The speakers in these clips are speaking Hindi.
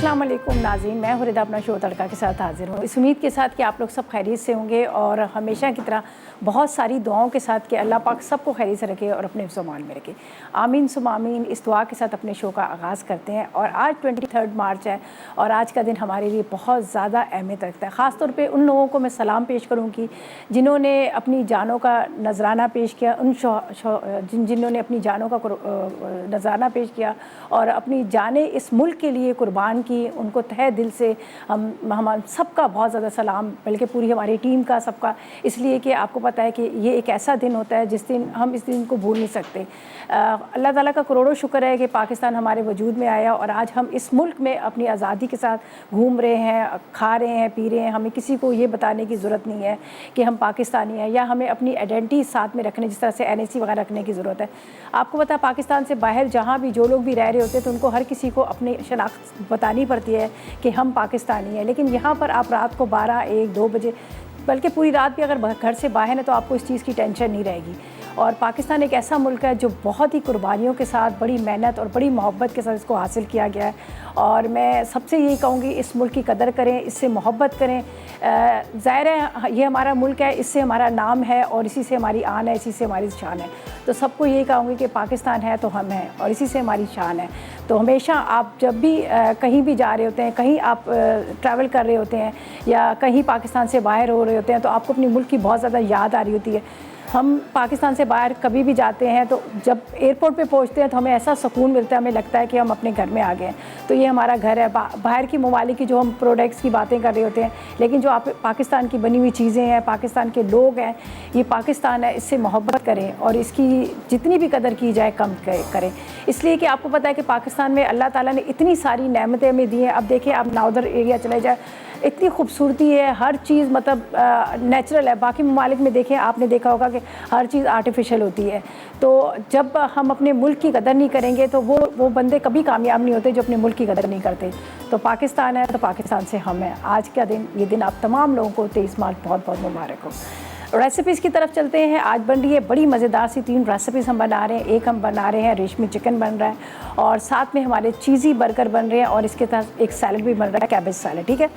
अस्सलाम वालेकुम नाज़रीन, मैं हुरैदा अपना शो तड़का के साथ हाजिर हूँ। इस उम्मीद के साथ कि आप लोग सब खैरियत से होंगे और हमेशा की तरह बहुत सारी दुआओं के साथ कि अल्लाह पाक सबको खैरियत से रखे और अपने ज़मान में रखे। आमीन सुम आमीन। इस दुआ के साथ अपने शो का आगाज़ करते हैं और आज 23 मार्च है और आज का दिन हमारे लिए बहुत ज़्यादा अहमियत रखता है। ख़ास तौर पर उन लोगों को मैं सलाम पेश करूँगी जिन्होंने अपनी जानों का नजराना पेश किया, जिन्होंने अपनी जानों का नजराना पेश किया और अपनी जानें इस मुल्क के लिए कुर्बान की। उनको तहे दिल से हम सबका बहुत ज़्यादा सलाम, बल्कि पूरी हमारी टीम का सबका, इसलिए कि आपको पता है कि ये एक ऐसा दिन होता है जिस दिन हम इस दिन को भूल नहीं सकते। अल्लाह ताला का करोड़ों शुक्र है कि पाकिस्तान हमारे वजूद में आया और आज हम इस मुल्क में अपनी आज़ादी के साथ घूम रहे हैं, खा रहे हैं, पी रहे हैं। हमें किसी को ये बताने की ज़रूरत नहीं है कि हम पाकिस्तानी हैं या हमें अपनी आइडेंटिटी साथ में रखने, जिस तरह से NSC वगैरह रखने की ज़रूरत है। आपको पता है पाकिस्तान से बाहर जहाँ भी जो लोग भी रह रहे होते हैं तो उनको हर किसी को अपनी शनाख्त बतानी पड़ती है कि हम पाकिस्तानी हैं। लेकिन यहाँ पर आप रात को 12, 1, 2 बजे, बल्कि पूरी रात भी अगर घर से बाहर है तो आपको इस चीज़ की टेंशन नहीं रहेगी। और पाकिस्तान एक ऐसा मुल्क है जो बहुत ही कुर्बानियों के साथ, बड़ी मेहनत और बड़ी मोहब्बत के साथ इसको हासिल किया गया है। और मैं सबसे यही कहूँगी, इस मुल्क की कदर करें, इससे मोहब्बत करें। ज़ाहिर है ये हमारा मुल्क है, इससे हमारा नाम है और इसी से हमारी आन है, इसी से हमारी शान है। तो सबको यही कहूँगी कि पाकिस्तान है तो हम हैं और इसी से हमारी शान है। तो हमेशा आप जब भी कहीं भी जा रहे होते हैं, कहीं आप ट्रैवल कर रहे होते हैं या कहीं पाकिस्तान से बाहर हो रहे होते हैं तो आपको अपने मुल्क की बहुत ज़्यादा याद आ रही होती है। हम पाकिस्तान से बाहर कभी भी जाते हैं तो जब एयरपोर्ट पे पहुंचते हैं तो हमें ऐसा सुकून मिलता है, हमें लगता है कि हम अपने घर में आ गए हैं। तो ये हमारा घर है। बाहर की ममालिक की जो हम प्रोडक्ट्स की बातें कर रहे होते हैं, लेकिन जो आप पाकिस्तान की बनी हुई चीज़ें हैं, पाकिस्तान के लोग हैं, ये पाकिस्तान है, इससे मोहब्बत करें और इसकी जितनी भी कदर की जाए कम करें। इसलिए कि आपको पता है कि पाकिस्तान में अल्लाह ताला ने इतनी सारी नेमतें हमें दी हैं। अब देखिए, आप नाउदर एरिया चले जाए, इतनी खूबसूरती है, हर चीज़ मतलब नेचुरल है। बाकी ममालिक में देखें, आपने देखा होगा कि हर चीज़ आर्टिफिशियल होती है। तो जब हम अपने मुल्क की कदर नहीं करेंगे तो वो बंदे कभी कामयाब नहीं होते जो अपने मुल्क की कदर नहीं करते। तो पाकिस्तान है तो पाकिस्तान से हम हैं। आज का दिन, ये दिन आप तमाम लोगों को 23 मार्च बहुत बहुत मुबारक हो। रेसिपीज़ की तरफ चलते हैं। आज बन रही है बड़ी मज़ेदार सी 3 रेसिपीज़ हम बना रहे हैं। एक हम बना रहे हैं रेशमी चिकन बन रहा है और साथ में हमारे चीज़ी बर्गर बन रहे हैं और इसके साथ एक सैलड भी बन रहा है, कैबेज सैलड। ठीक है,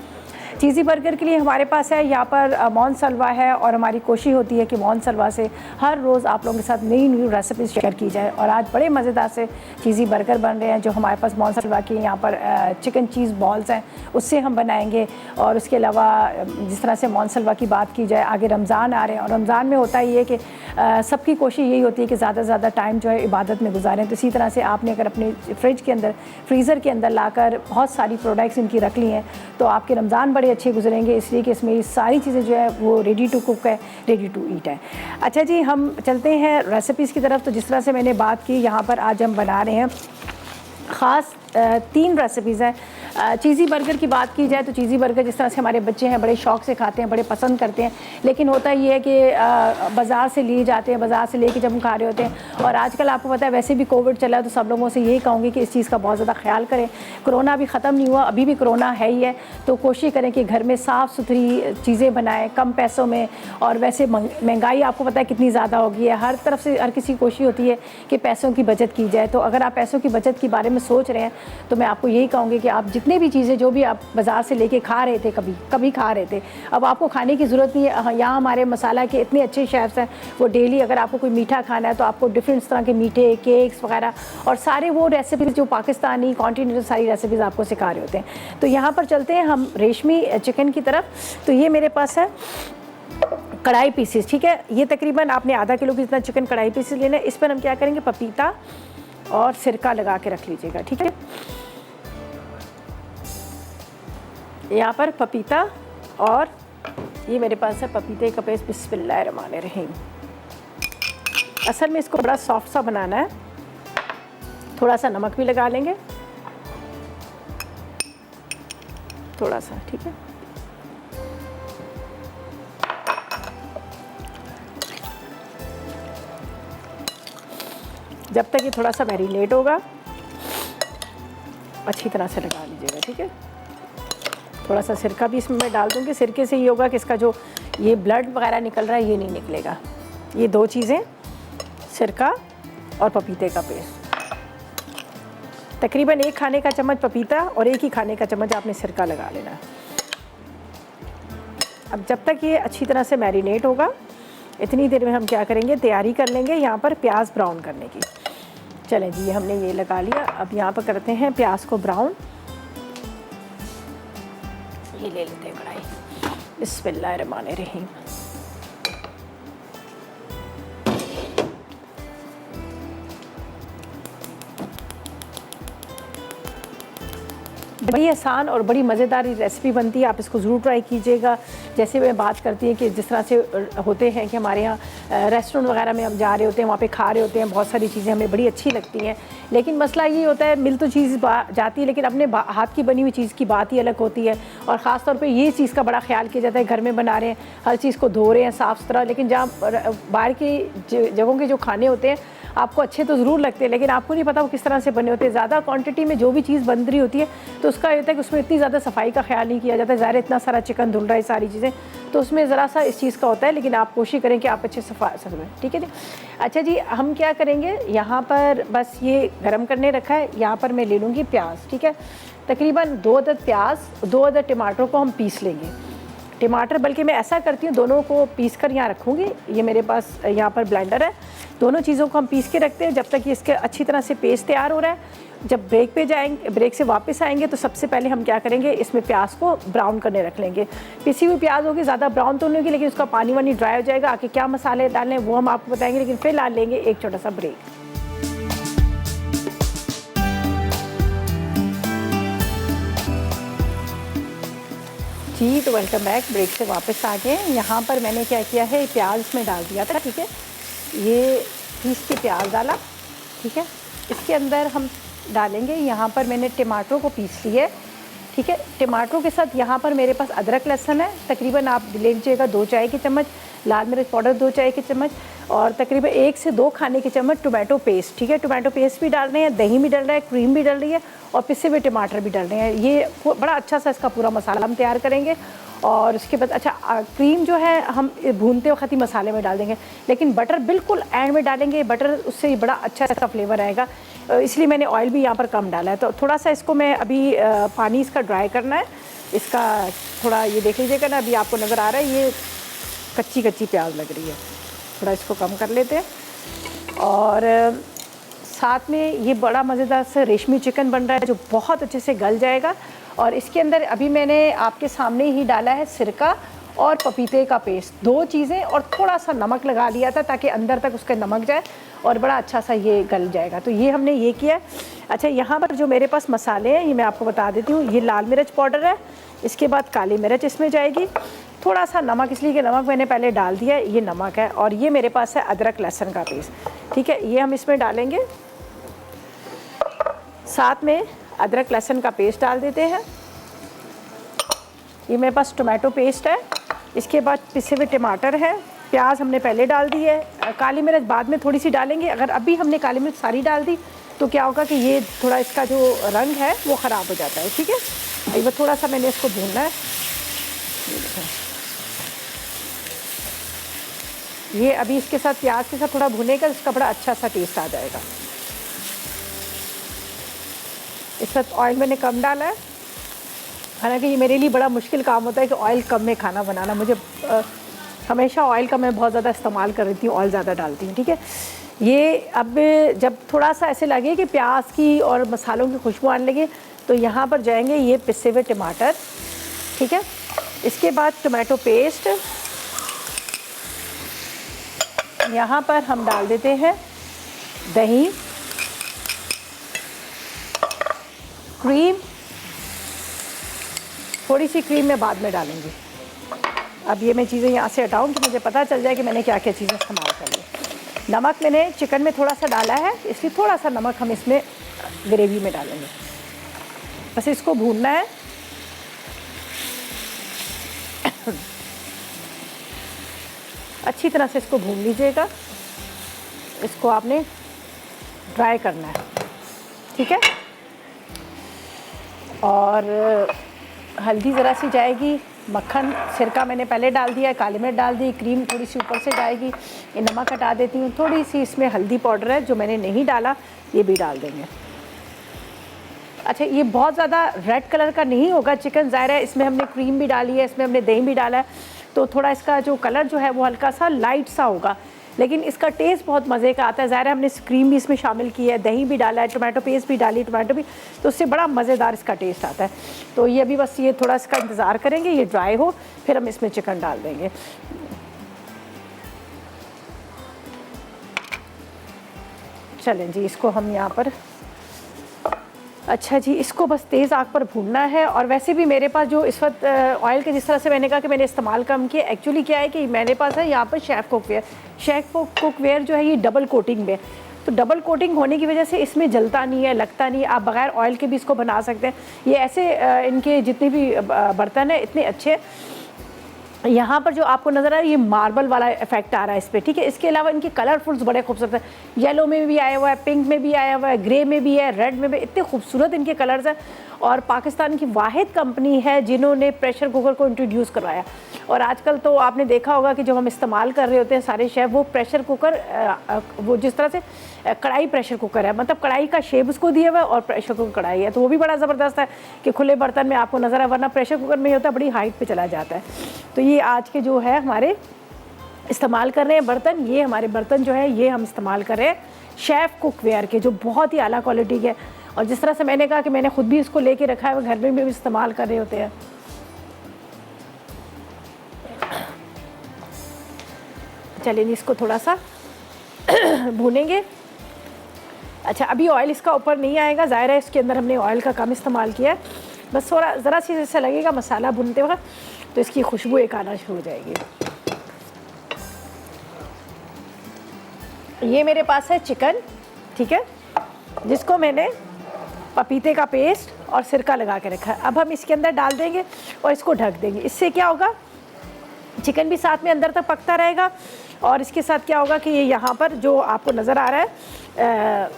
चीज़ी बर्गर के लिए हमारे पास है यहाँ पर मौन सलवा है और हमारी कोशिश होती है कि मौन सलवा से हर रोज़ आप लोगों के साथ नई रेसिपीज़ शेयर की जाए। और आज बड़े मज़ेदार से चीज़ी बर्गर बन रहे हैं जो हमारे पास मौन सलवा की यहाँ पर चिकन चीज़ बॉल्स हैं, उससे हम बनाएंगे। और उसके अलावा जिस तरह से मौन सलवा की बात की जाए, आगे रमज़ान आ रहे हैं और रमज़ान में होता ही है कि सबकी कोशिश यही होती है कि ज़्यादा से ज़्यादा टाइम जो है इबादत में गुजारें। तो इसी तरह से आपने अगर अपने फ्रिज के अंदर, फ्रीज़र के अंदर लाकर बहुत सारी प्रोडक्ट्स इनकी रख ली हैं तो आपके रमज़ान बड़े अच्छे गुजरेंगे, इसलिए कि इसमें सारी चीज़ें जो है वो रेडी टू कुक है, रेडी टू ईट है। अच्छा जी, हम चलते हैं रेसिपीज़ की तरफ। तो जिस तरह से मैंने बात की, यहाँ पर आज हम बना रहे हैं ख़ास 3 रेसिपीज़ हैं। चीज़ी बर्गर की बात की जाए तो चीज़ी बर्गर जिस तरह से हमारे बच्चे हैं बड़े शौक़ से खाते हैं, बड़े पसंद करते हैं। लेकिन होता ये है कि बाज़ार से लिए जाते हैं, बाज़ार से लेके जब हम खा रहे होते हैं। और आजकल आपको पता है वैसे भी कोविड चला है तो सब लोगों से यही कहूँगी कि इस चीज़ का बहुत ज़्यादा ख्याल करें। कोरोना अभी ख़त्म नहीं हुआ, अभी भी कोरोना है ही है। तो कोशिश करें कि घर में साफ़ सुथरी चीज़ें बनाएँ कम पैसों में। और वैसे महंगाई आपको पता है कितनी ज़्यादा हो गई है, हर तरफ से हर किसी की कोशिश होती है कि पैसों की बचत की जाए। तो अगर आप पैसों की बचत के बारे में सोच रहे हैं तो मैं आपको यही कहूँगी कि आप जितने भी चीज़ें जो भी आप बाज़ार से लेके खा रहे थे, कभी खा रहे थे, अब आपको खाने की ज़रूरत नहीं है। यहाँ हमारे मसाला के इतने अच्छे शेफ़्स हैं, वो डेली अगर आपको कोई मीठा खाना है तो आपको डिफरेंट तरह के मीठे केक्स वगैरह और सारे वो रेसिपीज़ जो पाकिस्तानी कॉन्टिनेंटल सारी रेसिपीज़ आपको सिखा रहे होते हैं। तो यहाँ पर चलते हैं हम रेशमी चिकन की तरफ। तो ये मेरे पास है कढ़ाई पीसेस। ठीक है, ये तकरीबन आपने आधा किलो की जितना चिकन कढ़ाई पीसेस लेना है। इस पर हम क्या करेंगे, पपीता और सिरका लगा के रख लीजिएगा। ठीक है, यहाँ पर पपीता और ये मेरे पास है पपीते का पेस्ट। बिस्मिल्लाहिर्रहमानिर्रहीम। असल में इसको बड़ा सॉफ्ट सा बनाना है। थोड़ा सा नमक भी लगा लेंगे, थोड़ा सा। ठीक है, जब तक ये थोड़ा सा मैरिनेट होगा अच्छी तरह से लगा लीजिएगा। ठीक है, थोड़ा सा सिरका भी इसमें मैं डाल दूँगी। सिरके से ये होगा कि इसका जो ये ब्लड वगैरह निकल रहा है ये नहीं निकलेगा। ये 2 चीज़ें, सिरका और पपीते का पेस्ट। तकरीबन 1 खाने का चम्मच पपीता और 1 ही खाने का चम्मच आपने सिरका लगा लेना है। अब जब तक ये अच्छी तरह से मैरिनेट होगा, इतनी देर में हम क्या करेंगे, तैयारी कर लेंगे यहाँ पर प्याज ब्राउन करने की। चलें जी, हमने ये लगा लिया। अब यहाँ पर करते हैं प्याज को ब्राउन। ये ले लेते हैं कढ़ाई। बिस्मिल्लाहिर्रहमानिर्रहीम। बड़ी आसान और बड़ी मज़ेदार रेसिपी बनती है, आप इसको ज़रूर ट्राई कीजिएगा। जैसे मैं बात करती हैं कि जिस तरह से होते हैं कि हमारे यहाँ रेस्टोरेंट वगैरह में हम जा रहे होते हैं, वहाँ पे खा रहे होते हैं, बहुत सारी चीज़ें हमें बड़ी अच्छी लगती हैं, लेकिन मसला ये होता है मिल तो चीज़ जाती है, लेकिन अपने हाथ की बनी हुई चीज़ की बात ही अलग होती है। और ख़ास तौर पे ये चीज़ का बड़ा ख्याल किया जाता है, घर में बना रहे हैं, हर चीज़ को धो रहे हैं साफ़ सुथरा, लेकिन जहाँ बाहर की जगहों के जो खाने होते हैं आपको अच्छे तो ज़रूर लगते हैं, लेकिन आपको नहीं पता वो किस तरह से बने होते हैं। ज़्यादा क्वांटिटी में जो भी चीज़ बन रही होती है तो उसका ये होता है कि उसमें इतनी ज़्यादा सफाई का ख्याल नहीं किया जाता है। ज़ाहिर इतना सारा चिकन धुल रहा है, सारी चीज़ें, तो उसमें ज़रा सा इस चीज़ का होता है, लेकिन आप कोशिश करें कि आप अच्छे सफाई। ठीक है जी। अच्छा जी, हम क्या करेंगे, यहाँ पर बस ये गर्म करने रखा है, यहाँ पर मैं ले लूँगी प्याज। ठीक है, तकरीबन 2 अदद प्याज, 2 अदद टमाटर को हम पीस लेंगे। टमाटर बल्कि मैं ऐसा करती हूँ, दोनों को पीस कर यहाँ रखूँगी। ये मेरे पास यहाँ पर ब्लेंडर है, दोनों चीज़ों को हम पीस के रखते हैं जब तक ये इसके अच्छी तरह से पेस्ट तैयार हो रहा है। जब ब्रेक पे जाएंगे, ब्रेक से वापस आएंगे, तो सबसे पहले हम क्या करेंगे, इसमें प्याज को ब्राउन करने रख लेंगे। पिसी हुई प्याज होगी, ज़्यादा ब्राउन तो नहीं होगी, लेकिन उसका पानी वानी ड्राई हो जाएगा। आके क्या मसाले डालने वो हम आपको बताएंगे, लेकिन फिलहाल लेंगे एक छोटा सा ब्रेक। जी, तो वेलकम बैक। ब्रेक से वापस आ गए। यहाँ पर मैंने क्या किया है, प्याज इसमें डाल दिया था। ठीक है, ये पीस के प्याज डाला। ठीक है, इसके अंदर हम डालेंगे, यहाँ पर मैंने टमाटरों को पीस लिया है। ठीक है, टमाटरों के साथ यहाँ पर मेरे पास अदरक लहसुन है, तकरीबन आप ले लीजिएगा 2 चाय के चम्मच, लाल मिर्च पाउडर 2 चाय के चम्मच, और तकरीबन 1 से 2 खाने के चम्मच टोमेटो पेस्ट। ठीक है, टोमेटो पेस्ट भी डाल रहे हैं, दही भी डल रहा है, क्रीम भी डल रही है, और पिसे हुए टमाटर भी डल रहे हैं। ये बड़ा अच्छा सा इसका पूरा मसाला हम तैयार करेंगे। और उसके बाद अच्छा क्रीम जो है हम भूनते वक्त ही मसाले में डाल देंगे, लेकिन बटर बिल्कुल एंड में डालेंगे। बटर उससे बड़ा अच्छा इसका फ्लेवर आएगा, इसलिए मैंने ऑयल भी यहाँ पर कम डाला है। तो थोड़ा सा इसको मैं अभी पानी इसका ड्राई करना है, इसका थोड़ा ये देख लीजिएगा ना, अभी आपको नज़र आ रहा है ये कच्ची कच्ची प्याज लग रही है, थोड़ा इसको कम कर लेते हैं। और साथ में ये बड़ा मज़ेदार सा रेशमी चिकन बन रहा है जो बहुत अच्छे से गल जाएगा। और इसके अंदर अभी मैंने आपके सामने ही डाला है सिरका और पपीते का पेस्ट, 2 चीज़ें, और थोड़ा सा नमक लगा लिया था ताकि अंदर तक उसका नमक जाए और बड़ा अच्छा सा ये गल जाएगा। तो ये हमने ये किया है। अच्छा, यहाँ पर जो मेरे पास मसाले हैं ये मैं आपको बता देती हूँ। ये लाल मिर्च पाउडर है, इसके बाद काली मिर्च इसमें जाएगी, थोड़ा सा नमक, इसलिए कि नमक मैंने पहले डाल दिया है, ये नमक है, और ये मेरे पास है अदरक लहसुन का पेस्ट। ठीक है, ये हम इसमें डालेंगे, साथ में अदरक लहसुन का पेस्ट डाल देते हैं। ये मेरे पास टोमेटो पेस्ट है, इसके बाद पिसे हुए टमाटर है, प्याज हमने पहले डाल दी है, काली मिर्च बाद में थोड़ी सी डालेंगे। अगर अभी हमने काली मिर्च सारी डाल दी तो क्या होगा कि ये थोड़ा इसका जो रंग है वो ख़राब हो जाता है। ठीक है, अभी थोड़ा सा मैंने इसको भूनना है। ये अभी इसके साथ प्याज के साथ थोड़ा भुनेगा, इसका बड़ा अच्छा सा टेस्ट आ जाएगा। इस वक्त ऑयल मैंने कम डाला है, हालांकि ये मेरे लिए बड़ा मुश्किल काम होता है कि ऑयल कम में खाना बनाना। मुझे हमेशा ऑयल का मैं बहुत ज़्यादा इस्तेमाल कर रही हूँ, ऑयल ज़्यादा डालती हूँ। ठीक है, ये अब जब थोड़ा सा ऐसे लगे कि प्याज की और मसालों की खुशबू आने लगे तो यहाँ पर जाएंगे ये पिसे हुए टमाटर। ठीक है, इसके बाद टोमेटो पेस्ट, यहाँ पर हम डाल देते हैं दही, क्रीम, थोड़ी सी क्रीम मैं बाद में डालूंगी। अब ये मैं चीज़ें यहाँ से हटाऊँ कि मुझे पता चल जाए कि मैंने क्या क्या चीज़ें इस्तेमाल कर ली। नमक मैंने चिकन में थोड़ा सा डाला है, इसलिए थोड़ा सा नमक हम इसमें ग्रेवी में डालेंगे। बस इसको भूनना है। अच्छी तरह से इसको भून लीजिएगा, इसको आपने ड्राई करना है। ठीक है, और हल्दी ज़रा सी जाएगी, मक्खन, सिरका मैंने पहले डाल दिया है, काली मिर्च डाल दी, क्रीम थोड़ी सी ऊपर से जाएगी। ये नमक हटा देती हूँ, थोड़ी सी इसमें हल्दी पाउडर है जो मैंने नहीं डाला, ये भी डाल देंगे। अच्छा, ये बहुत ज़्यादा रेड कलर का नहीं होगा चिकन, ज़ाहिर है इसमें हमने क्रीम भी डाली है, इसमें हमने दही भी डाला है, तो थोड़ा इसका जो कलर जो है वो हल्का सा लाइट सा होगा, लेकिन इसका टेस्ट बहुत मज़े का आता है। ज़ाहिर है हमने क्रीम भी इसमें शामिल की है, दही भी डाला है, टोमेटो पेस्ट भी डाली, टोमेटो भी, तो उससे बड़ा मज़ेदार इसका टेस्ट आता है। तो ये अभी बस ये थोड़ा इसका इंतज़ार करेंगे, ये ड्राई हो, फिर हम इसमें चिकन डाल देंगे। चलें जी, इसको हम यहाँ पर, अच्छा जी, इसको बस तेज़ आग पर भूनना है। और वैसे भी मेरे पास जो इस वक्त ऑयल के, जिस तरह से मैंने कहा कि मैंने इस्तेमाल कम किया, एक्चुअली क्या है कि मेरे पास है यहाँ पर शेफ़ कुकवेयर। शेफ़ कुकवेयर जो है ये डबल कोटिंग में, तो डबल कोटिंग होने की वजह से इसमें जलता नहीं है, लगता नहीं है। आप बगैर ऑयल के भी इसको बना सकते हैं। ये ऐसे इनके जितने भी बर्तन हैं इतने अच्छे। यहाँ पर जो आपको नज़र आ रहा है ये मार्बल वाला इफेक्ट आ रहा है इस पर, ठीक है। इसके अलावा इनके कलरफुल्स बड़े खूबसूरत हैं, येलो में भी आया हुआ है, पिंक में भी आया हुआ है, ग्रे में भी है, रेड में भी, इतने खूबसूरत इनके कलर्स हैं। और पाकिस्तान की वाहिद कंपनी है जिन्होंने प्रेशर कुकर को इंट्रोड्यूस करवाया। और आजकल तो आपने देखा होगा कि जो हम इस्तेमाल कर रहे होते हैं सारे शेफ़, वो प्रेशर कुकर, वो जिस तरह से कढ़ाई प्रेशर कुकर है, मतलब कढ़ाई का शेप उसको दिया हुआ है और प्रेशर कुकर कढ़ाई है, तो वो भी बड़ा ज़बरदस्त है कि खुले बर्तन में आपको नज़र है, वरना प्रेशर कुकर में होता है बड़ी हाइट पे चला जाता है। तो ये आज के जो है हमारे इस्तेमाल कर रहे हैं बर्तन, ये हमारे बर्तन जो है ये हम इस्तेमाल कर रहे हैं शेफ़ कुकवेयर के, जो बहुत ही आला क्वालिटी के। और जिस तरह से मैंने कहा कि मैंने खुद भी इसको लेके रखा है, घर में भी इस्तेमाल कर रहे होते हैं। चलिए इसको थोड़ा सा भूनेंगे। अच्छा, अभी ऑयल इसका ऊपर नहीं आएगा, ज़ाहिर है इसके अंदर हमने ऑयल का कम इस्तेमाल किया है। बस थोड़ा ज़रा सी जैसा लगेगा मसाला भूनते वक्त, तो इसकी खुशबू एक आना शुरू हो जाएगी। ये मेरे पास है चिकन, ठीक है, जिसको मैंने पपीते का पेस्ट और सिरका लगा के रखा है। अब हम इसके अंदर डाल देंगे और इसको ढक देंगे। इससे क्या होगा, चिकन भी साथ में अंदर तक पकता रहेगा, और इसके साथ क्या होगा कि ये यहाँ पर जो आपको नज़र आ रहा है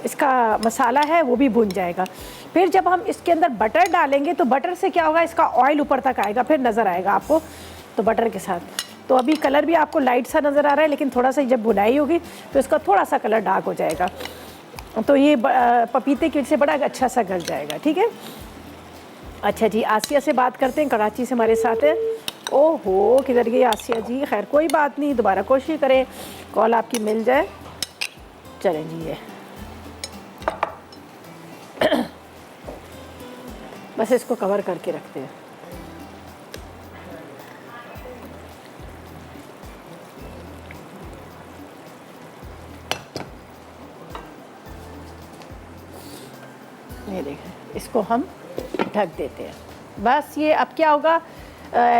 इसका मसाला है वो भी भुन जाएगा। फिर जब हम इसके अंदर बटर डालेंगे तो बटर से क्या होगा, इसका ऑयल ऊपर तक आएगा, फिर नज़र आएगा आपको, तो बटर के साथ। तो अभी कलर भी आपको लाइट सा नज़र आ रहा है, लेकिन थोड़ा सा जब भुनाई होगी तो इसका थोड़ा सा कलर डार्क हो जाएगा, तो ये पपीते की से बड़ा अच्छा सा गल जाएगा, ठीक है। अच्छा जी, आसिया से बात करते हैं, कराची से हमारे साथ है। ओहो, किधर गई आसिया जी? खैर कोई बात नहीं, दोबारा कोशिश करें कॉल आपकी मिल जाए। चलें जी, ये बस इसको कवर करके रखते हैं। ये देखें, इसको हम ढक देते हैं। बस ये अब क्या होगा,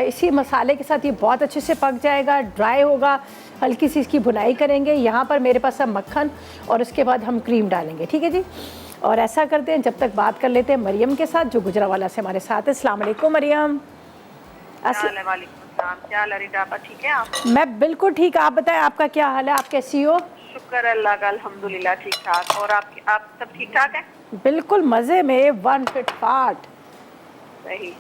इसी मसाले के साथ ये बहुत अच्छे से पक जाएगा, ड्राई होगा, हल्की सी इसकी भुनाई करेंगे। यहाँ पर मेरे पास है मक्खन, और उसके बाद हम क्रीम डालेंगे, ठीक है जी। और ऐसा करते हैं, जब तक बात कर लेते हैं मरियम के साथ, जो गुजरावाला से हमारे साथ है। अस्सलाम वालेकुम मरियम। क्या हाल है? ठीक है आप? मैं बिल्कुल ठीक, आप बताएं आपका क्या हाल है, आप कैसी हो? शुक्र अल्लाह का, अल्हम्दुलिल्लाह ठीक ठाक। और आप सब ठीक ठाक हैं? बिल्कुल मज़े में, वन फिट फाट। सही।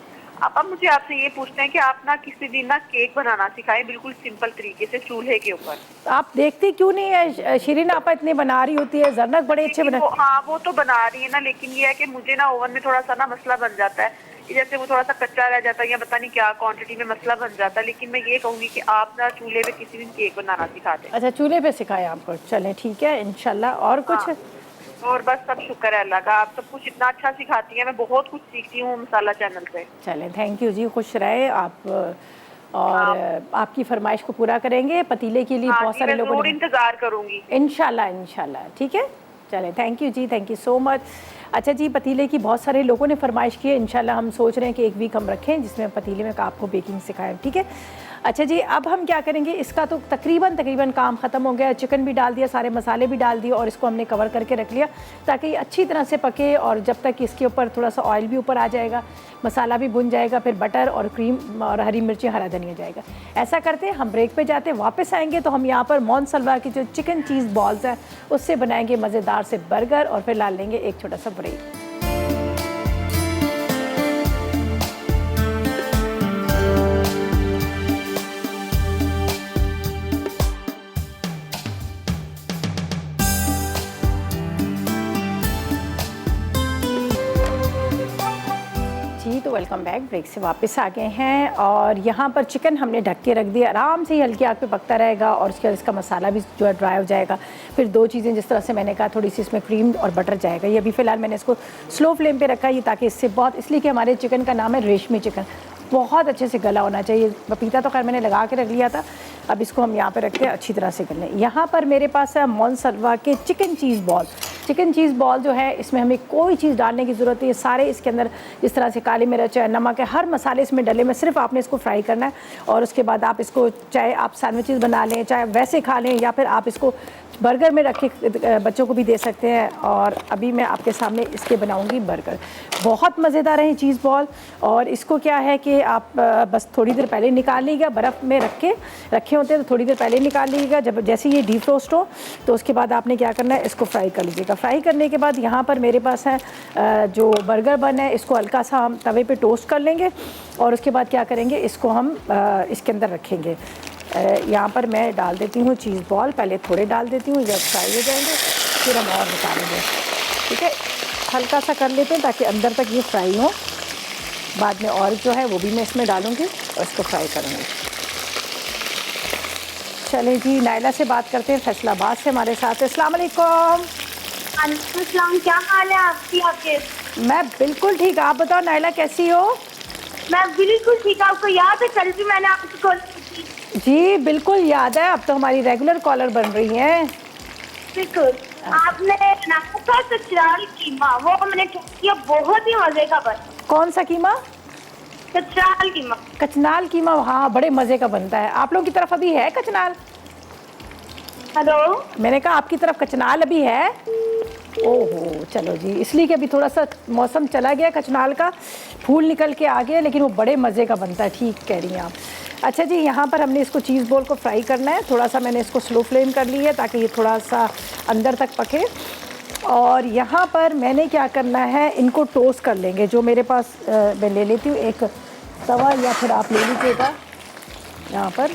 अब मुझे आपसे ये पूछते हैं कि आप ना किसी दिन ना केक बनाना सिखाएं, बिल्कुल सिंपल तरीके से चूल्हे के ऊपर। आप देखती क्यों नहीं है, शिरीन आपा इतने बना रही होती है, जरनक बड़े अच्छे बना। हाँ वो तो बना रही है ना, लेकिन ये है कि मुझे ना ओवन में थोड़ा सा ना मसला बन जाता है कि जैसे वो थोड़ा सा कच्चा रह जाता है, या पता नहीं क्या क्वांटिटी में मसला बन जाता है। लेकिन मैं ये कहूँगी कि आप ना चूल्हे पे किसी दिन केक बनाना सिखा दें। अच्छा, चूल्हे पे सिखाएं आपको, चलें ठीक है इंशाल्लाह। और कुछ? हाँ। और बस सब शुक्र है अल्लाह का, आप सब कुछ इतना अच्छा सिखाती हैं, मैं बहुत कुछ सीखती हूँ मसाला चैनल से। चलें, थैंक यू जी, खुश रहे आप। और आपकी फरमाइश को पूरा करेंगे। पतीले के लिए बहुत सारे लोगों ने, इंतजार करूंगी इंशाल्लाह इंशाल्लाह, ठीक है। चलें, थैंक यू जी, थैंक यू सो मच। अच्छा जी, पतीले की बहुत सारे लोगों ने फरमाइश की है, इंशाल्लाह हम सोच रहे हैं कि एक वीक हम रखें जिसमें पतीले में आपको बेकिंग सिखाएं, ठीक है। अच्छा जी, अब हम क्या करेंगे, इसका तो तकरीबन काम ख़त्म हो गया। चिकन भी डाल दिया, सारे मसाले भी डाल दिए, और इसको हमने कवर करके रख लिया ताकि ये अच्छी तरह से पके, और जब तक इसके ऊपर थोड़ा सा ऑयल भी ऊपर आ जाएगा, मसाला भी भुन जाएगा, फिर बटर और क्रीम और हरी मिर्ची, हरा धनिया जाएगा। ऐसा करते हैं, हम ब्रेक पे जाते हैं, वापस आएंगे तो हम यहाँ पर मोन सलवा की जो चिकन चीज़ बॉल्स हैं उससे बनाएंगे मज़ेदार से बर्गर, और फिर ला लेंगे एक छोटा सा ब्रेक। Welcome back. ब्रेक से वापस आ गए हैं और यहाँ पर चिकन हमने ढक के रख दिया, आराम से ही हल्की आग पे पकता रहेगा और उसके बाद इसका मसाला भी जो है ड्राई हो जाएगा। फिर दो चीज़ें जिस तरह से मैंने कहा, थोड़ी सी इसमें क्रीम और बटर जाएगा। ये अभी फ़िलहाल मैंने इसको स्लो फ्लेम पे रखा है ताकि इससे बहुत, इसलिए कि हमारे चिकन का नाम है रेशमी चिकन, बहुत अच्छे से गला होना चाहिए। पपीता तो खैर मैंने लगा के रख लिया था, अब इसको हम यहाँ पे रखते हैं अच्छी तरह से कर लें। यहाँ पर मेरे पास है मोनसलवा के चिकन चीज़ बॉल। चिकन चीज़ बॉल जो है, इसमें हमें कोई चीज़ डालने की ज़रूरत नहीं है। सारे इसके अंदर जिस तरह से काली मिर्च है, नमक है, हर मसाले इसमें डले में, सिर्फ आपने इसको फ्राई करना है। और उसके बाद आप इसको, चाहे आप सैंडविचेस बना लें, चाहे वैसे खा लें, या फिर आप इसको बर्गर में रख के बच्चों को भी दे सकते हैं। और अभी मैं आपके सामने इसके बनाऊंगी बर्गर। बहुत मज़ेदार है ये चीज़ बॉल। और इसको क्या है कि आप बस थोड़ी देर पहले निकाल लीजिएगा, बर्फ़ में रखे होते हैं तो थोड़ी देर पहले निकाल लीजिएगा। जब जैसे ये डीप रोस्ट हो तो उसके बाद आपने क्या करना है, इसको फ्राई कर लीजिएगा। फ्राई करने के बाद यहाँ पर मेरे पास है जो बर्गर बन है, इसको हल्का सा हम तवे पे टोस्ट कर लेंगे और उसके बाद क्या करेंगे, इसको हम इसके अंदर रखेंगे। यहाँ पर मैं डाल देती हूँ चीज़ बॉल, पहले थोड़े डाल देती हूँ, जब फ्राई हो जाएंगे फिर हम और निकालेंगे। ठीक है, हल्का सा कर लेते हैं ताकि अंदर तक ये फ्राई हो। बाद में और जो है वो भी मैं इसमें डालूँगी और इसको फ्राई करूँगी। चलें जी, नायला से बात करते हैं, फैसलाबाद से हमारे साथ है। अस्सलाम वालेकुम। वालेकुम, क्या हाल है आपकी? आपके? मैं बिल्कुल ठीक, आप बताओ नायला कैसी हो? मैं बिल्कुल ठीक। आपको याद है कल भी मैंने आपको कॉल की थी? जी बिल्कुल याद है, अब तो हमारी रेगुलर कॉलर बन रही हैं। बिल्कुल। आपने बनाया था कचराल कीमा, वो मैंने किया, बहुत ही मजे का बना। कौन सा कीमा? कचराल कीमा। कचनाल कीमा, हाँ बड़े मज़े का बनता है। आप लोगों की तरफ अभी है कचनाल? हेलो, मैंने कहा आपकी तरफ कचनाल अभी है? ओहो, चलो जी, इसलिए कि अभी थोड़ा सा मौसम चला गया, कचनाल का फूल निकल के आ गया, लेकिन वो बड़े मज़े का बनता है। ठीक कह रही हैं आप। अच्छा जी, यहाँ पर हमने इसको चीज़ बॉल को फ्राई करना है। थोड़ा सा मैंने इसको स्लो फ्लेम कर ली है ताकि ये थोड़ा सा अंदर तक पके। और यहाँ पर मैंने क्या करना है, इनको टोस्ट कर लेंगे। जो मेरे पास मैं ले लेती हूँ एक तवा, या फिर आप ले लीजिएगा। यहाँ पर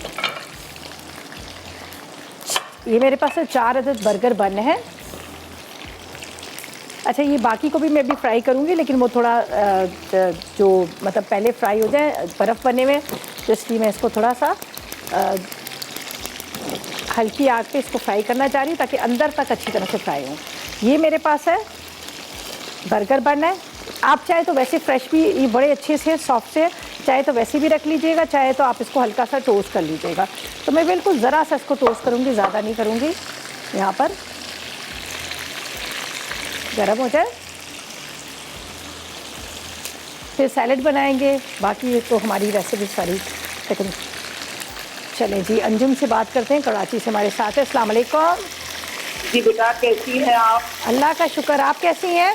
ये मेरे पास 4 अदद बर्गर बन है। अच्छा, ये बाकी को भी मैं भी फ्राई करूँगी, लेकिन वो थोड़ा जो मतलब पहले फ्राई हो जाए बर्फ़ बने में, तो इसलिए मैं इसको थोड़ा सा हल्की आग पे इसको फ्राई करना चाह रही हूँ ताकि अंदर तक अच्छी तरह से फ्राई हो। ये मेरे पास है बर्गर बन है। आप चाहे तो वैसे फ्रेश भी, ये बड़े अच्छे से सॉफ्ट से, चाहे तो वैसे भी रख लीजिएगा, चाहे तो आप इसको हल्का सा टोस्ट कर लीजिएगा। तो मैं बिल्कुल ज़रा सा इसको टोस्ट करूँगी, ज़्यादा नहीं करूँगी। यहाँ पर गरम हो जाए फिर सैलेड बनाएंगे। बाकी तो हमारी रेसिपी सारी लेकिन। चलें जी, अंजुम से बात करते हैं, कराची से हमारे साथ है। अस्सलाम वालेकुम। जी बेटा, कैसी हैं आप? अल्लाह का शुक्र, आप कैसी हैं?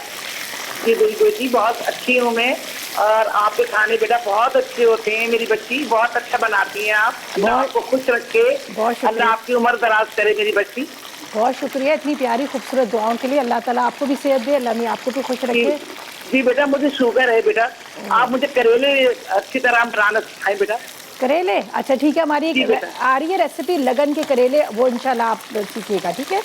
जी बिल्कुल जी, बहुत अच्छी हूँ मैं। और आपके खाने बेटा बहुत अच्छे होते हैं। मेरी बच्ची बहुत अच्छा बनाती हैं आप। अल्लाह आपको खुश रखे, बहुत शुक्रिया। अल्लाह आपकी उम्र दराज करे मेरी बच्ची। बहुत शुक्रिया इतनी प्यारी खूबसूरत दुआओं के लिए। अल्लाह ताला आपको भी सेहत दे, अल्लाह आपको भी खुश जी रखे। जी बेटा, मुझे शुगर है बेटा। आप मुझे करेले अच्छी तरह बनाना सिखाएं बेटा। करेले? अच्छा ठीक है, हमारी जी एक बेटा। आ रही है रेसिपी लगन के करेले, वो इंशाल्लाह आप सीखिएगा। ठीक है,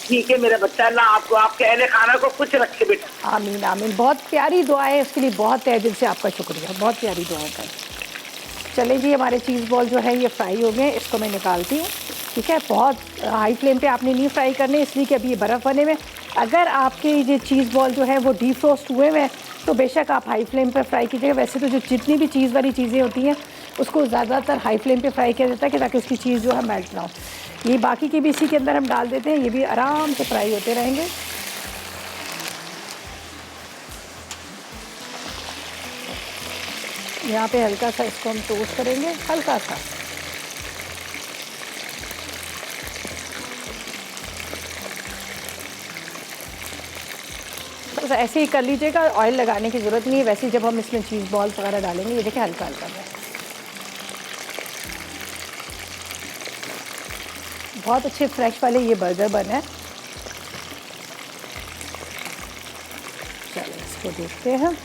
ठीक है मेरा बच्चा, अल्लाह आपको आपके अहले खाना को खुश रखे बेटा। आमीन आमीन। बहुत प्यारी दुआ है, उसके लिए बहुत तहे दिल से आपका शुक्रिया, बहुत प्यारी दुआ है। चले जी, हमारे चीज़ बॉल जो है ये फ्राई हो गए, इसको मैं निकालती हूँ। ठीक है, बहुत हाई फ्लेम पे आपने नहीं फ्राई करने, इसलिए कि अभी ये बर्फ़ बने में। अगर आपके ये चीज़ बॉल जो है वो डीप रोस्ट हुए हुए हैं तो बेशक आप हाई फ्लेम पे फ्राई कीजिएगा। वैसे तो जो जितनी भी चीज़ वाली चीज़ें होती हैं उसको ज़्यादातर हाई फ्लेम पे फ्राई किया जाता है कि ताकि उसकी चीज़ जो है मेल्ट ना हो। ये बाकी की भी इसी के अंदर हम डाल देते हैं, ये भी आराम से फ्राई होते रहेंगे। यहाँ पे हल्का सा इसको हम टोस्ट करेंगे, हल्का सा। बस ऐसे ही कर लीजिएगा, ऑयल लगाने की ज़रूरत नहीं है। वैसे ही जब हम इसमें चीज़ बॉल्स वगैरह डालेंगे, ये देखिए हल्का हल्का है। बहुत अच्छे फ्रेश वाले ये बर्गर बने हैं। चलिए इसको देखते हैं।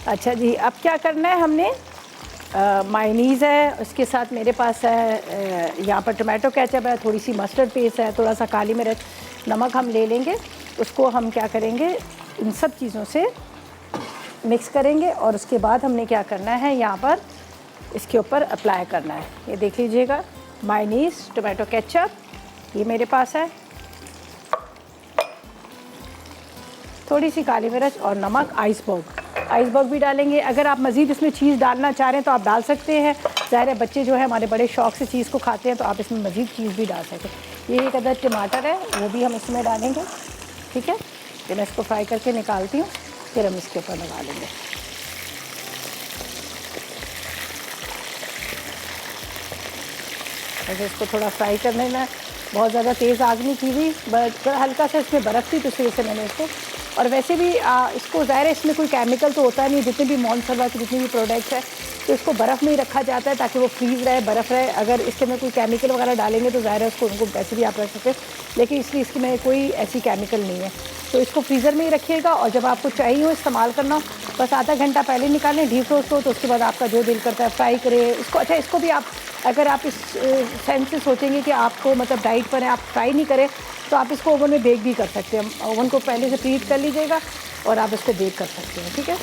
अच्छा जी, अब क्या करना है हमने, मायोनीज़ है, उसके साथ मेरे पास है यहाँ पर टोमेटो केचप है, थोड़ी सी मस्टर्ड पेस्ट है, थोड़ा सा काली मिर्च, नमक हम ले लेंगे। उसको हम क्या करेंगे, इन सब चीज़ों से मिक्स करेंगे और उसके बाद हमने क्या करना है, यहाँ पर इसके ऊपर अप्लाई करना है। ये देख लीजिएगा, मायोनीज़, टोमेटो केचप ये मेरे पास है, थोड़ी सी काली मिर्च और नमक, आइसबर्ग भी डालेंगे। अगर आप मज़ीद इसमें चीज़ डालना चाह रहे हैं तो आप डाल सकते हैं। ज़ाहिर है बच्चे जो है हमारे बड़े शौक़ से चीज़ को खाते हैं, तो आप इसमें मज़ीद चीज़ भी डाल सकते हैं। ये एक अदर टमाटर है, वो भी हम इसमें डालेंगे। ठीक है, फिर मैं इसको फ्राई करके निकालती हूँ, फिर हम इसके ऊपर लगा लेंगे। ऐसे इसको थोड़ा फ्राई करने में बहुत ज़्यादा तेज़ आग नहीं की हुई, बट हल्का सा इसमें बर्फ़ थी तो इस वजह से मैंने इसको, और वैसे भी इसको ज़ाहिर है इसमें कोई केमिकल तो होता नहीं, जितने भी मॉनसलवा के जितने भी प्रोडक्ट्स हैं तो इसको बर्फ़ में ही रखा जाता है ताकि वो फ्रीज़ रहे, बर्फ़ रहे। अगर इसके में कोई केमिकल वगैरह डालेंगे तो ज़ाहिर है उसको उनको वैसे भी आप रख सकते हैं, लेकिन इसलिए इसके में कोई ऐसी केमिकल नहीं है। तो इसको फ्रीज़र में ही रखिएगा और जब आपको चाहिए हो इस्तेमाल करना, बस आधा घंटा पहले निकालें, डीप रोस्ट हो, तो उसके बाद आपका जो दिल करता है फ्राई करें इसको। अच्छा, इसको भी आप अगर आप इस सेंस से सोचेंगे कि आपको मतलब डाइट पर है, आप फ्राई नहीं करें, तो आप इसको ओवन में बेक भी कर सकते हैं। ओवन को पहले से प्रीहीट कर लीजिएगा और आप इसको बेक कर सकते हैं। ठीक है,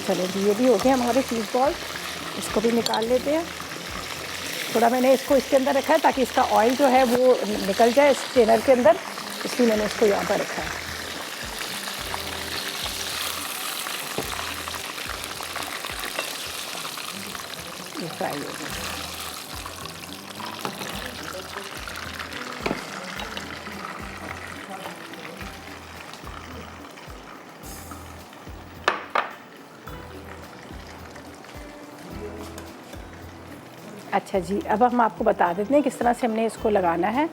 चलो जी, ये भी हो गए हमारे चीज़ बॉल, इसको भी निकाल लेते हैं। थोड़ा मैंने इसको इसके अंदर रखा है ताकि इसका ऑयल जो है वो निकल जाए इस स्ट्रेनर के अंदर, इसलिए मैंने इसको यहाँ पर रखा है। ये फ्राई हो गया। अच्छा जी, अब हम आपको बता देते हैं किस तरह से हमने इसको लगाना है।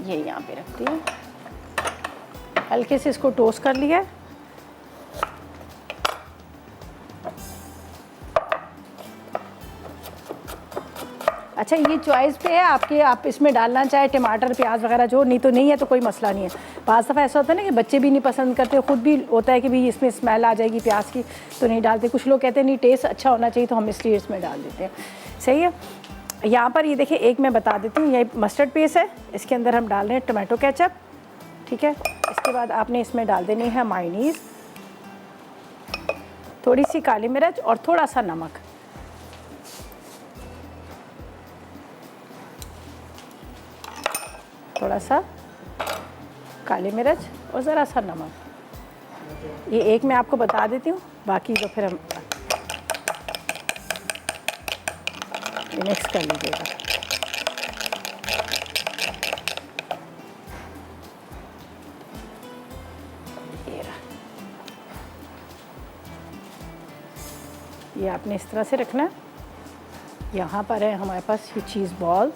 ये यहाँ पे रखती हूँ, हल्के से इसको टोस्ट कर लिया है। अच्छा, ये चॉइस पे है आपके, आप इसमें डालना चाहे टमाटर प्याज वगैरह जो, नहीं तो नहीं है तो कोई मसला नहीं है। बाज़ दफ़ा ऐसा होता है ना कि बच्चे भी नहीं पसंद करते, ख़ुद भी होता है कि भाई इसमें स्मेल आ जाएगी प्याज की, तो नहीं डालते। कुछ लोग कहते हैं नहीं टेस्ट अच्छा होना चाहिए, तो हम इसलिए इसमें डाल देते हैं। सही है, यहाँ पर ये देखिए, एक मैं बता देती हूँ, ये मस्टर्ड पेस्ट है, इसके अंदर हम डाल रहे हैं टोमेटो केचप। ठीक है, इसके बाद आपने इसमें डाल देनी है मायोनीज़, थोड़ी सी काली मिर्च और थोड़ा सा नमक। थोड़ा सा काली मिर्च और ज़रा सा नमक। ये एक मैं आपको बता देती हूँ, बाकी जो फिर हम मिक्स कर लीजिएगा। ये आपने इस तरह से रखना है। यहाँ पर है हमारे पास ये चीज़ बॉल।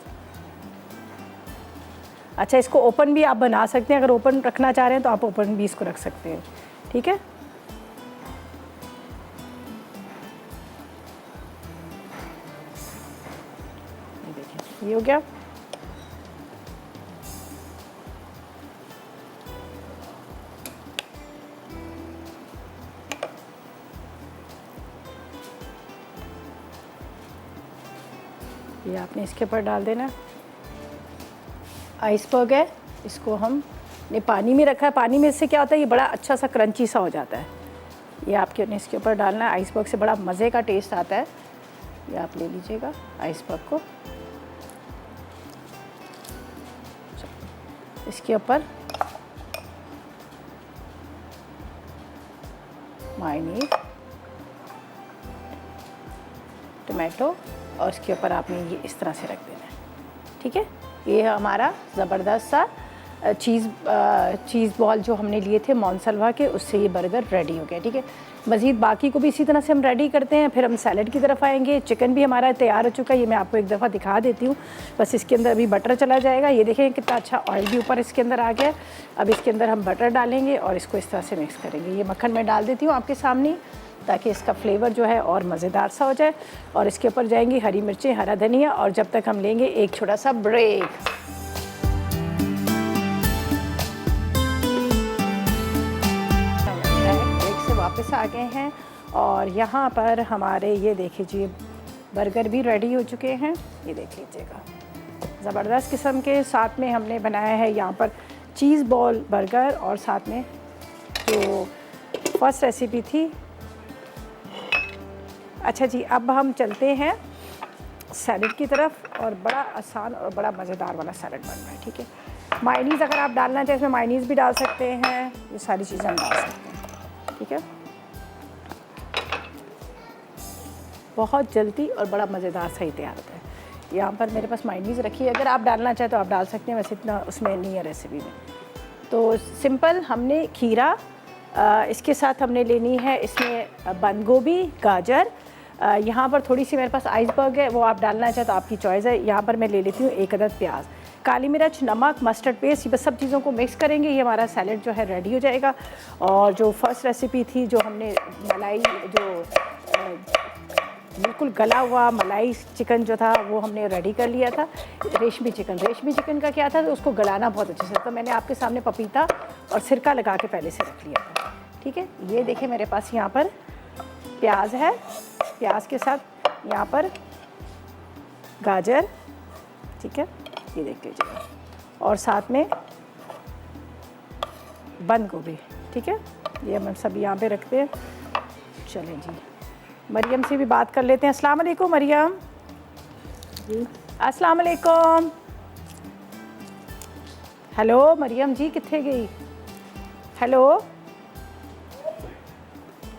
अच्छा, इसको ओपन भी आप बना सकते हैं, अगर ओपन रखना चाह रहे हैं तो आप ओपन भी इसको रख सकते हैं। ठीक है, ये देखिए, ये हो गया। ये आपने इसके ऊपर डाल देना। आइसबर्ग है, इसको हमने पानी में रखा है। पानी में इससे क्या होता है, ये बड़ा अच्छा सा क्रंची सा हो जाता है। ये आपके इसके ऊपर डालना है। आइसबर्ग से बड़ा मज़े का टेस्ट आता है। ये आप ले लीजिएगा आइसबर्ग को, इसके ऊपर मायोनीज़, टमाटो, और इसके ऊपर आपने ये इस तरह से रख देना है। ठीक है, ये हमारा ज़बरदस्त सा चीज़ बॉल जो हमने लिए थे मॉनसलवा के, उससे ये बर्गर रेडी हो गया। ठीक है, मज़ीद बाकी को भी इसी तरह से हम रेडी करते हैं। फिर हम सैलड की तरफ आएंगे। चिकन भी हमारा तैयार हो चुका है, ये मैं आपको एक दफ़ा दिखा देती हूँ। बस इसके अंदर अभी बटर चला जाएगा। ये देखें कितना अच्छा ऑयल भी ऊपर इसके अंदर आ गया। अब इसके अंदर हम बटर डालेंगे और इसको इस तरह से मिक्स करेंगे। ये मक्खन मैं डाल देती हूँ आपके सामने, ताकि इसका फ्लेवर जो है और मज़ेदार सा हो जाए। और इसके ऊपर जाएंगी हरी मिर्चें, हरा धनिया, और जब तक हम लेंगे एक छोटा सा ब्रेक। ब्रेक से वापस आ गए हैं और यहाँ पर हमारे ये देखिए बर्गर भी रेडी हो चुके हैं, ये देख लीजिएगा, ज़बरदस्त किस्म के। साथ में हमने बनाया है यहाँ पर चीज़ बॉल बर्गर, और साथ में जो फर्स्ट रेसिपी थी। अच्छा जी, अब हम चलते हैं सैलड की तरफ, और बड़ा आसान और बड़ा मज़ेदार वाला सैलड बन रहा है। ठीक है, मायोनीज़ अगर आप डालना चाहें इसमें मायोनीज़ भी डाल सकते हैं, ये सारी चीज़ें हम डाल सकते हैं। ठीक है, बहुत जल्दी और बड़ा मज़ेदार सही तैयार होता है। यहाँ पर मेरे पास मायोनीज़ रखी है, अगर आप डालना चाहें तो आप डाल सकते हैं, वैसे इतना उसमें नहीं है रेसिपी में। तो सिंपल हमने खीरा, इसके साथ हमने लेनी है इसमें बंद गोभी, गाजर, यहाँ पर थोड़ी सी मेरे पास आइसबर्ग है, वो आप डालना चाहें तो आपकी चॉइस है। यहाँ पर मैं ले लेती हूँ 1 अदद प्याज, काली मिर्च, नमक, मस्टर्ड पेस्ट, ये बस सब चीज़ों को मिक्स करेंगे, ये हमारा सैलड जो है रेडी हो जाएगा। और जो फर्स्ट रेसिपी थी, जो हमने मलाई, जो बिल्कुल गला हुआ मलाई चिकन जो था वो हमने रेडी कर लिया था। रेशमी चिकन का क्या था, तो उसको गलाना बहुत अच्छे से, तो मैंने आपके सामने पपीता और सिरका लगा के पहले से रख लिया था। ठीक है, ये देखिए मेरे पास यहाँ पर प्याज है, प्याज के साथ यहाँ पर गाजर, ठीक है, ये देख लीजिएगा, और साथ में बंद गोभी। ठीक है, ये हम सब यहाँ पे रखते हैं। चलें जी, मरियम से भी बात कर लेते हैं। अस्सलाम वालेकुम मरियम। अस्सलाम वालेकुम। हेलो मरियम जी, कित्थे गई? हेलो,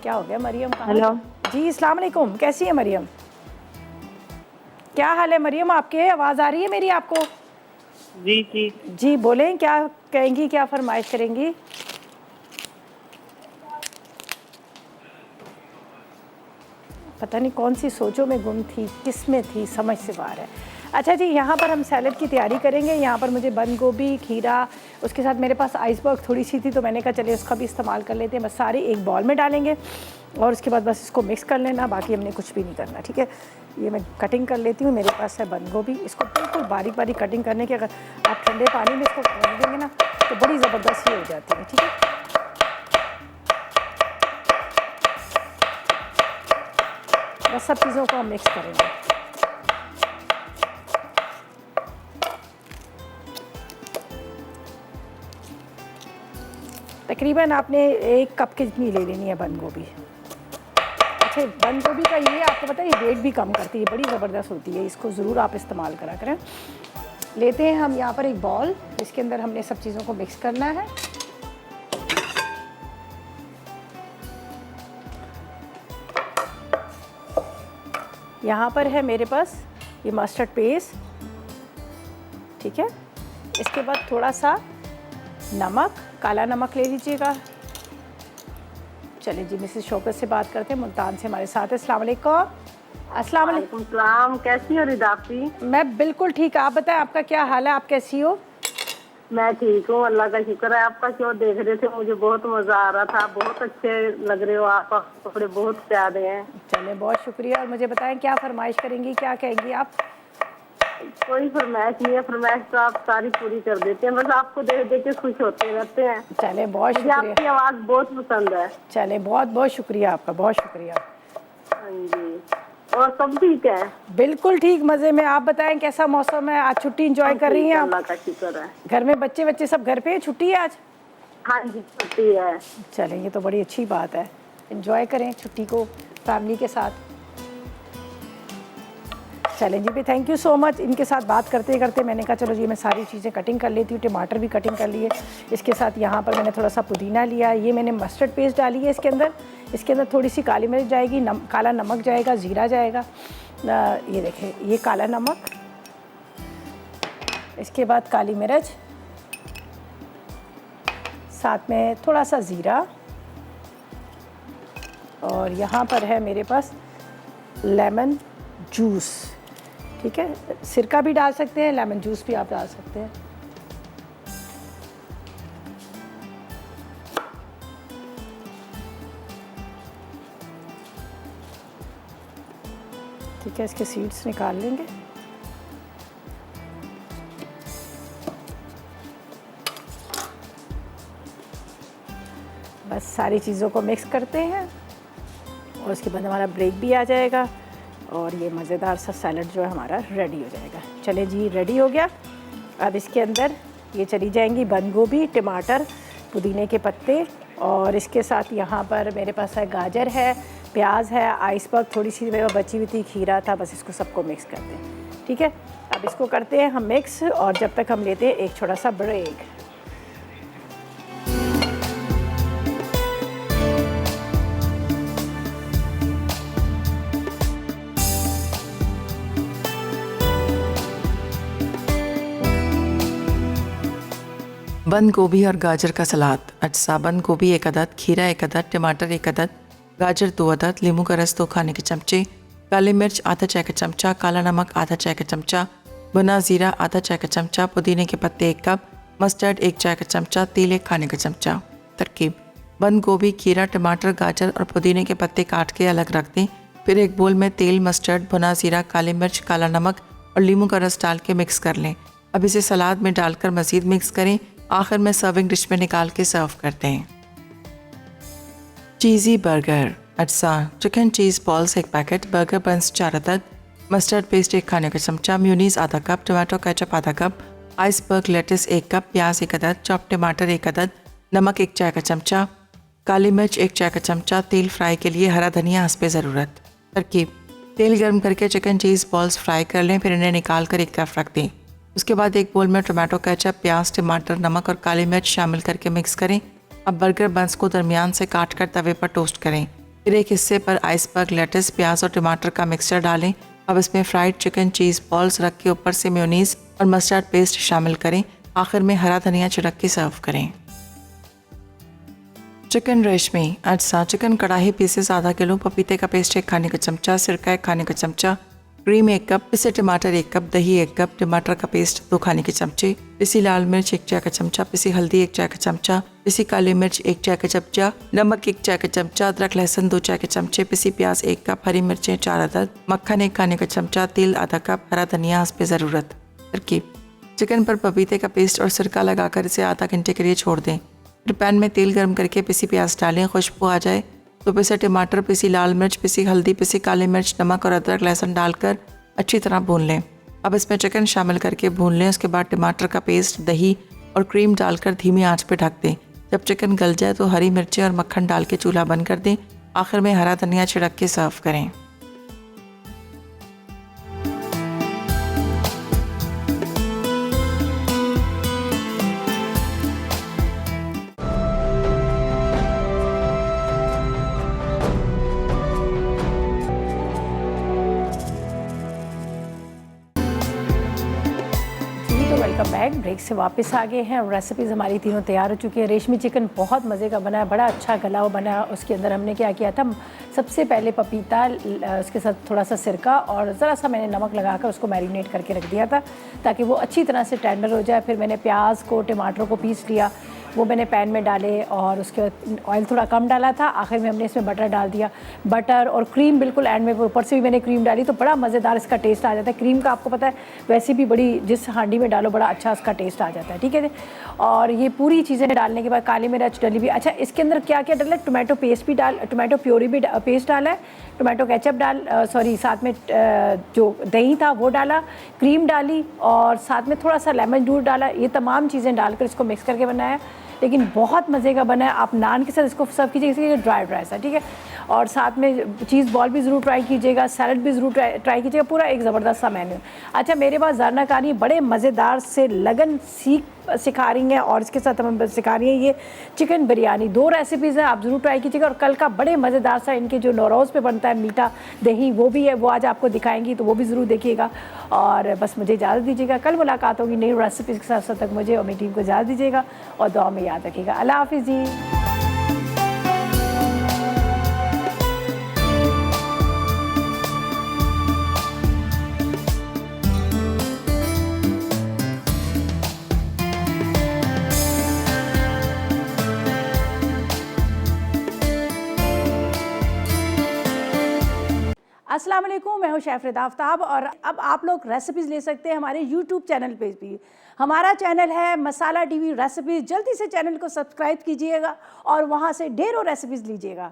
क्या हो गया मरियम? हेलो जी, अस्सलाम वालेकुम, कैसी है मरियम? क्या हाल है मरियम आपके? आवाज़ आ रही है मेरी आपको? जी जी जी बोलें, क्या कहेंगी, क्या फरमाइश करेंगी? पता नहीं कौन सी सोचों में गुम थी, किस में थी, समझ से बाहर है। अच्छा जी, यहाँ पर हम सैलड की तैयारी करेंगे। यहाँ पर मुझे बंद गोभी, खीरा, उसके साथ मेरे पास आइसबर्ग थोड़ी सी थी, तो मैंने कहा चलिए उसका भी इस्तेमाल कर लेते हैं। बस सारे एक बॉल में डालेंगे और उसके बाद बस इसको मिक्स कर लेना, बाकी हमने कुछ भी नहीं करना। ठीक है, ये मैं कटिंग कर लेती हूँ। मेरे पास है बंद गोभी, इसको बिल्कुल बारीक बारीक कटिंग करने की, अगर आप ठंडे पानी में इसको खोल देंगे ना तो बड़ी ज़बरदस्त ये हो जाती है। ठीक है, बस सब चीज़ों को हम मिक्स करेंगे। तकरीबन आपने 1 कप की जितनी ले लेनी है बंद गोभी। अच्छा, बंद गोभी का ये आपको पता है, ये वेट भी कम करती है, बड़ी ज़बरदस्त होती है, इसको ज़रूर आप इस्तेमाल करा करें। लेते हैं हम यहाँ पर एक बॉल, जिसके अंदर हमने सब चीज़ों को मिक्स करना है। यहाँ पर है मेरे पास ये मस्टर्ड पेस्ट, ठीक है। इसके बाद थोड़ा सा नमक, काला नमक ले लीजिएगा। चलिए जी, मिसेस शौकत से बात करते हैं, मुल्तान से हमारे साथ है। अस्सलाम वालेकुम। अस्सलाम वालेकुम। सलाम, कैसी हो रिदाफी? मैं बिल्कुल ठीक, आप बताएं आपका क्या हाल है, आप कैसी हो? मैं ठीक हूँ, अल्लाह का शुक्र है। आपका शो देख रहे थे, मुझे बहुत मजा आ रहा था, बहुत अच्छे लग रहे हो आप, कपड़े बहुत प्यारे हैं। चलिए, बहुत शुक्रिया। और मुझे बताएं क्या फरमाइश करेंगी, क्या कहेंगी आप? कोई फरमाइश नहीं है, फरमाइश तो आप सारी पूरी कर देते हैं, बस आपको देख देख के खुश होते रहते हैं। चले, बहुत मुझे शुक्रिया। आपकी आवाज़ बहुत पसंद है। चले, बहुत बहुत शुक्रिया आपका, बहुत शुक्रिया। हाँ जी, और सब ठीक है? बिल्कुल ठीक, मज़े में। आप बताएं कैसा मौसम है? आज छुट्टी एंजॉय कर रही हैं आप? अल्लाह का शुक्र है। घर में बच्चे सब घर पे हैं? छुट्टी है आज? हाँ जी, छुट्टी है। चलें, ये तो बड़ी अच्छी बात है, एंजॉय करें छुट्टी को फैमिली के साथ। चलें जी, भी थैंक यू सो मच। इनके साथ बात करते करते मैंने कहा चलो जी, मैं सारी चीज़ें कटिंग कर लेती हूँ। टमाटर भी कटिंग कर लिए, इसके साथ यहाँ पर मैंने थोड़ा सा पुदीना लिया, ये मैंने मस्टर्ड पेस्ट डाली है इसके अंदर थोड़ी सी काली मिर्च जाएगी, काला नमक जाएगा, ज़ीरा जाएगा, ये देखें, ये काला नमक, इसके बाद काली मिर्च, साथ में थोड़ा सा ज़ीरा, और यहाँ पर है मेरे पास लेमन जूस, ठीक है। सिरका भी डाल सकते हैं, लेमन जूस भी आप डाल सकते हैं। ठीक है, इसके सीड्स निकाल लेंगे। बस सारी चीज़ों को मिक्स करते हैं और उसके बाद हमारा ब्रेक भी आ जाएगा। और ये मज़ेदार सा सैलड जो है हमारा रेडी हो जाएगा। चले जी, रेडी हो गया। अब इसके अंदर ये चली जाएंगी बंद गोभी, टमाटर, पुदीने के पत्ते, और इसके साथ यहाँ पर मेरे पास है गाजर है, प्याज है, आइसबर्ग थोड़ी सी बची हुई थी, खीरा था। बस इसको सबको मिक्स करते हैं, ठीक है। अब इसको करते हैं हम मिक्स, और जब तक हम लेते हैं एक छोटा सा ब्रेक। बंद गोभी और गाजर का सलाद। अज्जा: बंद गोभी 1 अदद, खीरा 1 अदद, टमाटर 1 अदद, गाजर 2 अदद, नींबू का रस 2 खाने के चमचे, काली मिर्च आधा चाय का चमचा, काला नमक आधा चाय का चमचा, भुना ज़ीरा आधा चाय का चमचा, पुदीने के पत्ते 1 कप, मस्टर्ड 1 चाय का चमचा, तेल 1 खाने का चमचा। तरकीब: बंद गोभी, खीरा, टमाटर, गाजर और पुदीने के पत्ते काट के अलग रख दें। फिर एक बोल में तेल, मस्टर्ड, भुना ज़ीरा, काली मिर्च, काला नमक और नींबू का रस डाल के मिक्स कर लें। अब इसे सलाद में डालकर मज़ीद मिक्स करें। आखिर में सर्विंग डिश में निकाल के सर्व करते हैं। Cheesy burger. अज्जा: chicken cheese balls 1 packet, burger buns 4 अदद, मस्टर्ड पेस्ट 1 खाने का चमचा, म्यूनीस आधा कप, टमाटो केचप आधा कप, आइसबर्ग लेटिस 1 कप, प्याज 1 अदद, चॉप टमाटर 1 अदद, नमक 1 चाय का चमचा, काली मिर्च 1 चाय का चमचा, तेल फ्राई के लिए हरा धनिया हंसपे ज़रूरत। तरकीब: तेल गर्म करके चिकन चीज़ बॉल्स फ्राई कर लें, फिर इन्हें निकाल कर एक तरफ रख दें। उसके बाद एक बोल में टमाटो केचप, प्याज, टमाटर, नमक और काली मिर्च शामिल करके मिक्स करें। अब बर्गर बंस को दरमियान से काट कर तवे पर टोस्ट करें। फिर एक हिस्से पर आइसबर्ग लेटिस, प्याज और टमाटर का मिक्सचर डालें। अब इसमें फ्राइड चिकन चीज़ बॉल्स रख के ऊपर से मेयोनीज और मस्टर्ड पेस्ट शामिल करें। आखिर में हरा धनिया छिड़क के सर्व करें। चिकन रेशमी। अज्जा: चिकन कढ़ाई पीसेस आधा किलो, पपीते का पेस्ट 1 खाने का चमचा, सिरका 1 खाने का चमचा, क्रीम 1 कप, पिसे टमाटर 1 कप, दही 1 कप, टमाटर का पेस्ट 2 खाने के चमचे, पिसी लाल मिर्च 1 चाय का चमचा, पिसी हल्दी 1 चाय का चमचा, पिसी काली मिर्च 1 चाय का चमचा, नमक 1 चाय का चमचा, अदरक लहसुन 2 चाय के चमचे, पिसी प्याज 1 कप, हरी मिर्चें 4 अदद, मक्खन 1 खाने का चमचा, तेल आधा कप, हरा धनिया हंसपे ज़रूरत। तरकीब: चिकन पर पपीते का पेस्ट और सिरका लगाकर इसे आधा घंटे के लिए छोड़ दें। फिर पैन में तेल गर्म करके पिसी प्याज डालें। खुशबू आ जाए तो पिसे टमाटर, पिसी लाल मिर्च, पिसी हल्दी, पिसी काली मिर्च, नमक और अदरक लहसुन डालकर अच्छी तरह भून लें। अब इसमें चिकन शामिल करके भून लें। उसके बाद टमाटर का पेस्ट, दही और क्रीम डालकर धीमी आंच पर ढक दें। जब चिकन गल जाए तो हरी मिर्चें और मक्खन डाल के चूल्हा बंद कर दें। आखिर में हरा धनिया छिड़क के सर्व करें। Welcome back. ब्रेक से वापस आ गए हैं और रेसिपीज़ हमारी तीनों तैयार हो चुकी है। रेशमी चिकन बहुत मज़े का बना है, बड़ा अच्छा गला हुआ बना है। उसके अंदर हमने क्या किया था, सबसे पहले पपीता, उसके साथ थोड़ा सा सिरका और ज़रा सा मैंने नमक लगाकर उसको मैरिनेट करके रख दिया था ताकि वो अच्छी तरह से टेंडर हो जाए। फिर मैंने प्याज को, टमाटर को पीस लिया, वो मैंने पैन में डाले और उसके बाद ऑयल थोड़ा कम डाला था। आखिर में हमने इसमें बटर डाल दिया, बटर और क्रीम बिल्कुल एंड में, ऊपर से भी मैंने क्रीम डाली तो बड़ा मज़ेदार इसका टेस्ट आ जाता है। क्रीम का आपको पता है वैसे भी बड़ी, जिस हांडी में डालो बड़ा अच्छा इसका टेस्ट आ जाता है, ठीक है। और ये पूरी चीज़ें डालने के बाद काली मिर्च डली भी। अच्छा, इसके अंदर क्या क्या डाला है, टोमेटो पेस्ट भी डाल, टोमेटो प्योरी भी पेस्ट डाला है, टोमेटो केचप डाल, सॉरी साथ में जो दही था वो डाला, क्रीम डाली और साथ में थोड़ा सा लेमन जूस डाला। ये तमाम चीज़ें डालकर इसको मिक्स करके बनाया, लेकिन बहुत मज़े का बना है। आप नान के साथ इसको सर्व कीजिए, ड्राई ड्राई सा, ठीक है। और साथ में चीज़ बॉल भी ज़रूर ट्राई कीजिएगा, सैलड भी ज़रूर ट्राई कीजिएगा। पूरा एक ज़बरदस्त सा मेन्यू। अच्छा, मेरे पास ज़रना कारी बड़े मज़ेदार से लगन सिखा रही हैं और इसके साथ हम सिखा रही हैं ये चिकन बिरयानी। 2 रेसिपीज़ हैं, आप ज़रूर ट्राई कीजिएगा। और कल का बड़े मज़ेदार सा इनके जो नौरोज़ पे बनता है मीठा दही, वो भी है, वो आज आपको दिखाएंगी, तो वो भी ज़रूर देखिएगा। और बस मुझे इजाज़त दीजिएगा, कल मुलाकात होगी नई रेसिपीज़ के साथ। तब तक मुझे और मेरी टीम को इजाज़त दीजिएगा और दुआ में याद रखिएगा। अल्लाह हाफ़िज़ जी। अस्सलाम वालेकुम, मैं हूँ शेफ़ आफ्ताब और अब आप लोग रेसिपीज़ ले सकते हैं हमारे YouTube चैनल पे भी। हमारा चैनल है मसाला टीवी रेसिपीज़। जल्दी से चैनल को सब्सक्राइब कीजिएगा और वहाँ से ढेरों रेसिपीज़ लीजिएगा।